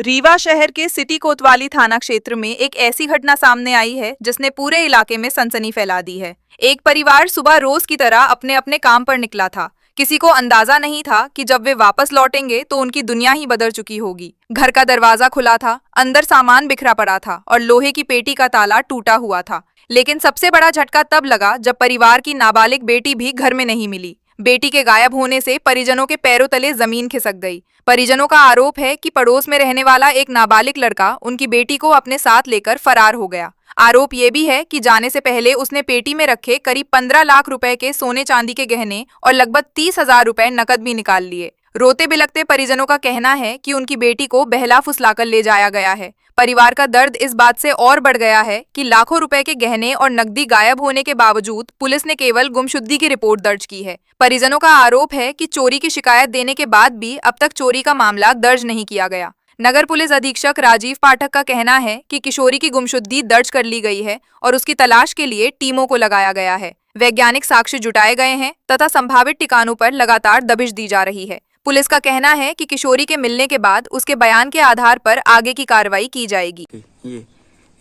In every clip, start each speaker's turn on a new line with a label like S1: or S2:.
S1: रीवा शहर के सिटी कोतवाली थाना क्षेत्र में एक ऐसी घटना सामने आई है जिसने पूरे इलाके में सनसनी फैला दी है। एक परिवार सुबह रोज की तरह अपने अपने काम पर निकला था। किसी को अंदाजा नहीं था कि जब वे वापस लौटेंगे तो उनकी दुनिया ही बदल चुकी होगी। घर का दरवाजा खुला था, अंदर सामान बिखरा पड़ा था और लोहे की पेटी का ताला टूटा हुआ था। लेकिन सबसे बड़ा झटका तब लगा जब परिवार की नाबालिग बेटी भी घर में नहीं मिली। बेटी के गायब होने से परिजनों के पैरों तले जमीन खिसक गई। परिजनों का आरोप है कि पड़ोस में रहने वाला एक नाबालिग लड़का उनकी बेटी को अपने साथ लेकर फरार हो गया। आरोप ये भी है कि जाने से पहले उसने पेटी में रखे करीब 15 लाख रुपए के सोने चांदी के गहने और लगभग 30,000 रुपए नकद भी निकाल लिए। रोते बिलखते परिजनों का कहना है कि उनकी बेटी को बहला फुसलाकर ले जाया गया है। परिवार का दर्द इस बात से और बढ़ गया है कि लाखों रुपए के गहने और नकदी गायब होने के बावजूद पुलिस ने केवल गुमशुदगी की रिपोर्ट दर्ज की है। परिजनों का आरोप है कि चोरी की शिकायत देने के बाद भी अब तक चोरी का मामला दर्ज नहीं किया गया। नगर पुलिस अधीक्षक राजीव पाठक का कहना है कि किशोरी की गुमशुदगी दर्ज कर ली गई है और उसकी तलाश के लिए टीमों को लगाया गया है। वैज्ञानिक साक्ष्य जुटाए गए हैं तथा संभावित ठिकानों पर लगातार दबिश दी जा रही है। पुलिस का कहना है कि किशोरी के मिलने के बाद उसके बयान के आधार पर आगे की कार्रवाई की जाएगी।
S2: ये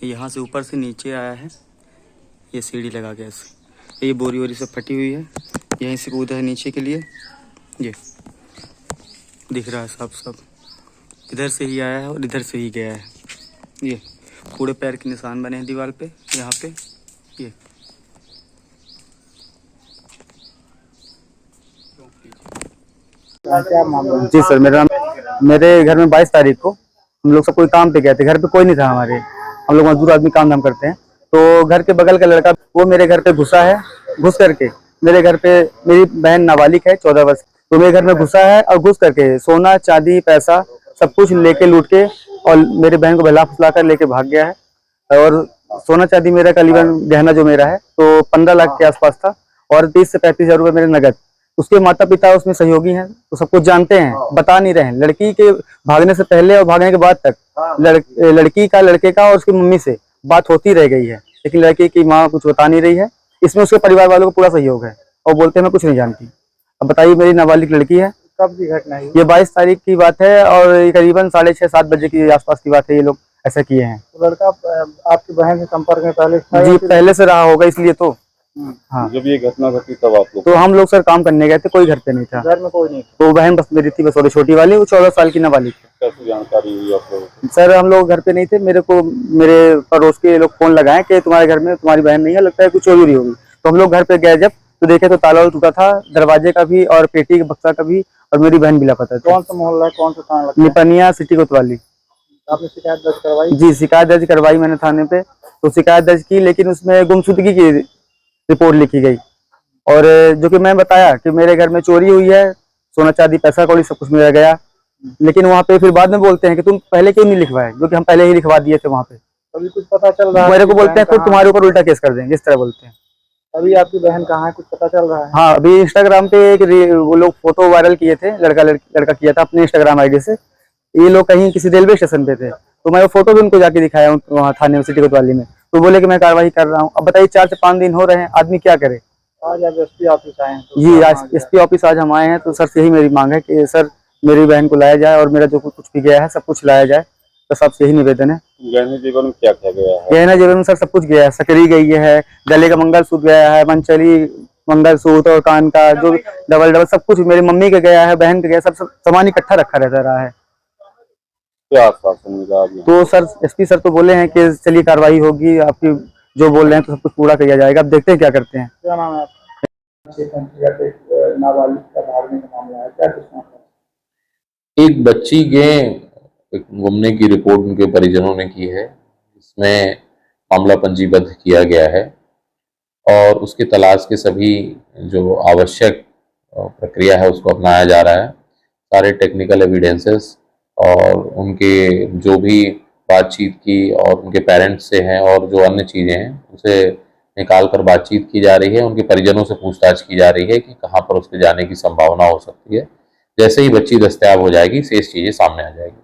S2: यहाँ से ऊपर से नीचे आया है, ये सीढ़ी लगा गया इससे, ये बोरी वोरी सब फटी हुई है, यहीं से कूदा है नीचे के लिए, ये दिख रहा है सब इधर से ही आया है और इधर से ही गया है। ये पूरे पैर के निशान बने हैं दीवार पे, यहाँ पे ये
S3: जी सर, मेरे घर में 22 तारीख को हम लोग सब कोई काम पे गए थे। घर पे कोई नहीं था हमारे, हम लोग मजदूर आदमी काम धाम करते हैं। तो घर के बगल का लड़का वो मेरे घर पे घुसा है, घुस करके मेरे घर पे, मेरी बहन नाबालिग है 14 वर्ष, तो मेरे घर में घुसा है और घुस करके सोना चांदी पैसा सब कुछ लेके लूट के और मेरी बहन को बहला फुसला कर लेके भाग गया है। और सोना चांदी मेरा करीबन गहना जो मेरा है तो 15 लाख के आसपास था और 30 से 35,000 रुपये मेरे नगद। उसके माता पिता उसमें सहयोगी हैं तो सब कुछ जानते हैं, बता नहीं रहे हैं। लड़की के भागने से पहले और भागने के बाद तक लड़की का, लड़के का और उसकी मम्मी से बात होती रह गई है, लेकिन लड़की की माँ कुछ बता नहीं रही है। इसमें उसके परिवार वालों को पूरा सहयोग है और बोलते हैं मैं कुछ नहीं जानती। अब बताइए, मेरी नाबालिग लड़की है।
S4: कब की घटना है?
S3: ये 22 तारीख की बात है और करीबन 6:30-7 बजे के आसपास की बात है। ये लोग ऐसा किए हैं।
S4: तो लड़का आपकी बहन के संपर्क में पहले था?
S3: जी, पहले से रहा होगा, इसलिए तो। हाँ,
S4: जब ये घटना घटी तब आप लोग?
S3: तो हम लोग सर काम करने गए थे, कोई घर पे नहीं था।
S4: घर में कोई नहीं था?
S3: तो बहन बस मेरी थी, बस और छोटी वाली, वो 14 साल की नाबालिग थी।
S4: कैसे जानकारी हुई आप लोगों?
S3: सर हम लोग घर पे नहीं थे, मेरे को मेरे पड़ोस के लोग फोन लगाए कि तुम्हारे घर में तुम्हारी बहन नहीं है, लगता है कुछ चोरी होगी। तो हम लोग घर पे गए जब, तो देखे तो ताला टूटा था, दरवाजे का भी और पेटी के बक्सा का भी, और मेरी बहन भी लापता थी।
S4: कौन सा मोहल्ला है, कौन सा थाना लगता है?
S3: निपनिया सिटी कोतवाली।
S4: आपने शिकायत दर्ज करवाई?
S3: जी, शिकायत दर्ज करवाई मैंने थाने पे। तो शिकायत दर्ज की, लेकिन उसमें गुमशुदगी की रिपोर्ट लिखी गई और जो कि मैं बताया कि मेरे घर में चोरी हुई है, सोना चांदी पैसा कौड़ी सब कुछ मेरा गया। लेकिन वहाँ पे फिर बाद में बोलते हैं कि तुम पहले क्यों नहीं लिखवाए, जो कि हम पहले ही लिखवा दिए थे वहाँ पे।
S4: अभी कुछ पता चल रहा है?
S3: मेरे को बोलते हैं फिर तुम्हारे ऊपर उल्टा केस कर देंगे, इस तरह बोलते हैं।
S4: अभी आपकी बहन कहाँ है, कुछ पता चल रहा है?
S3: हाँ, अभी इंस्टाग्राम पे एक वो लोग फोटो वायरल किए थे, लड़का किया था अपने इंस्टाग्राम आईडी से। ये लोग कहीं किसी रेलवे स्टेशन पे थे, तो मैं वो फोटो भी उनको जाके दिखाया वहाँ थाने में सिटी कोतवाली में। तो बोले कि मैं कार्रवाई कर रहा हूँ। अब बताइए, 4 से 5 दिन हो रहे हैं, आदमी क्या करे।
S4: आज आप एसपी ऑफिस आए हैं?
S3: जी, आज एसपी ऑफिस आज हम आए हैं। तो सर से यही मेरी मांग है कि सर मेरी बहन को लाया जाए और मेरा जो कुछ भी गया है सब कुछ लाया जाए। तो सबसे यही निवेदन है।
S4: गहने जेवर में क्या क्या गया है?
S3: गहना जेवर में सर सब कुछ गया है, सकरी गई है, गले का मंगलसूत्र गया है, मंचली मंगलसूत्र और कान का जो डबल सब कुछ मेरी मम्मी का गया है, बहन का गया, सब सामान इकट्ठा रखा रहता रहा है।
S4: क्या आश्वासन मिला?
S3: तो सर एसपी सर तो बोले हैं कि चलिए कार्रवाई होगी, आपकी जो बोल रहे हैं तो सब कुछ पूरा किया जाएगा। अब देखते हैं क्या करते हैं।
S4: क्या नाम है आपका? नाबालिग का भागने का मामला है, क्या कुछ?
S5: एक बच्ची गुमने की रिपोर्ट उनके परिजनों ने की है, इसमें मामला पंजीबद्ध किया गया है और उसकी तलाश के सभी जो आवश्यक प्रक्रिया है उसको अपनाया जा रहा है। सारे टेक्निकल एविडेंसेस और उनके जो भी बातचीत की और उनके पेरेंट्स से हैं और जो अन्य चीज़ें हैं उसे निकाल कर बातचीत की जा रही है। उनके परिजनों से पूछताछ की जा रही है कि कहाँ पर उसके जाने की संभावना हो सकती है। जैसे ही बच्ची दस्तयाब हो जाएगी शेष चीज़ें सामने आ जाएगी।